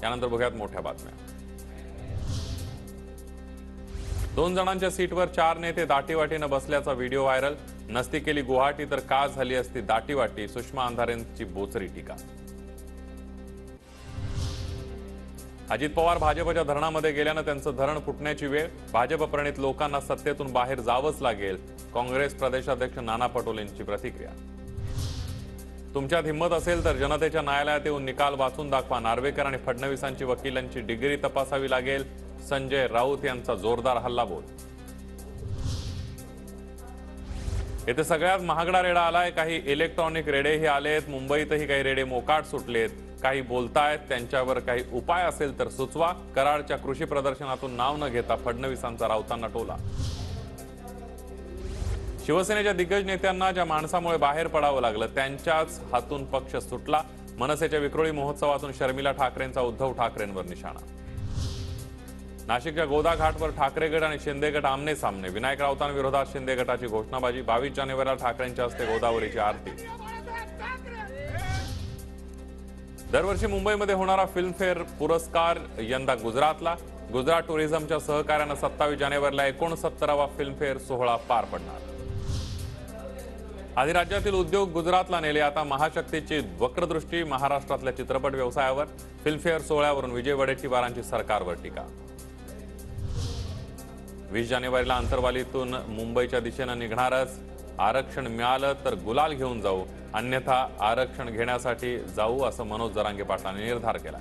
यानंतर बघूयात मोठ्या बातम्या। 2 जणांच्या सीटवर 4 नेते दाटीवाटीने बसल्याचा व्हिडिओ व्हायरल। नसती केली गुवाहाटी तर का झाली असती दाटीवाटी, सुषमा अंधारेंची बोचरी टीका। अजित पवार भाजपच्या धरणामध्ये गेल्यानं त्यांचं धरण फुटण्याची वेळ। भाजप प्रणित लोकांना सत्तेतून बाहेर जावंच लागेल, काँग्रेस प्रदेशाध्यक्ष नाना पटोलेंची प्रतिक्रिया। तुमच्यात हिंमत असेल तर जनतेच्या न्यायालयात येऊन निकाल वाचून दाखवा। नार्वेकर आणि फडणवीसांची वकिलांची डिग्री तपासावी लागेल, संजय राऊत यांचा जोरदार हल्लाबोल। येथे सगळ्यात महागडा रेडा आलाय। काही इलेक्ट्रॉनिक रेडेही आलेत। मुंबईतही काही रेडे मोकाट सुटलेत। काही बोलतायत, त्यांच्यावर काही उपाय असेल तर सुचवा। कराडच्या कृषी प्रदर्शनातून नाव न घेता फडणवीसांचा राऊतांना टोला। शिवसेनेच्या दिग्गज नेत्यांना ज्या माणसामुळे बाहेर पडावं लागलं त्यांच्याच हातून पक्ष सुटला। मनसेच्या विक्रोळी महोत्सवातून शर्मिला ठाकरेंचा उद्धव ठाकरेंवर निशाणा। नाशिकच्या गोदा घाटवर ठाकरे गट आणि शिंदे गट आमने सामने। विनायक राऊतांविरोधात शिंदे गटाची घोषणाबाजी। 22 जानेवारीला ठाकरेंच्या हस्ते गोदावरीची आरती। दरवर्षी मुंबईमध्ये होणारा फिल्मफेअर पुरस्कार यंदा गुजरातला। गुजरात टुरिझमच्या सहकार्यानं 27 जानेवारीला 69वा फिल्मफेअर सोहळा पार पडणार। आधी राज्यातील उद्योग गुजरातला नेले, आता महाशक्तीची वक्रदृष्टी महाराष्ट्रातल्या चित्रपट व्यवसायावर। फिल्मफेअर सोहळ्यावरून विजय वडेट्टीवारांची सरकारवर टीका। 20 जानेवारीला अंतरवालीतून मुंबईच्या दिशेनं निघणारच। आरक्षण मिळालं तर गुलाल घेऊन जाऊ, अन्यथा आरक्षण घेण्यासाठी जाऊ, असं मनोज जरांगे पाटलांनी निर्धार केला।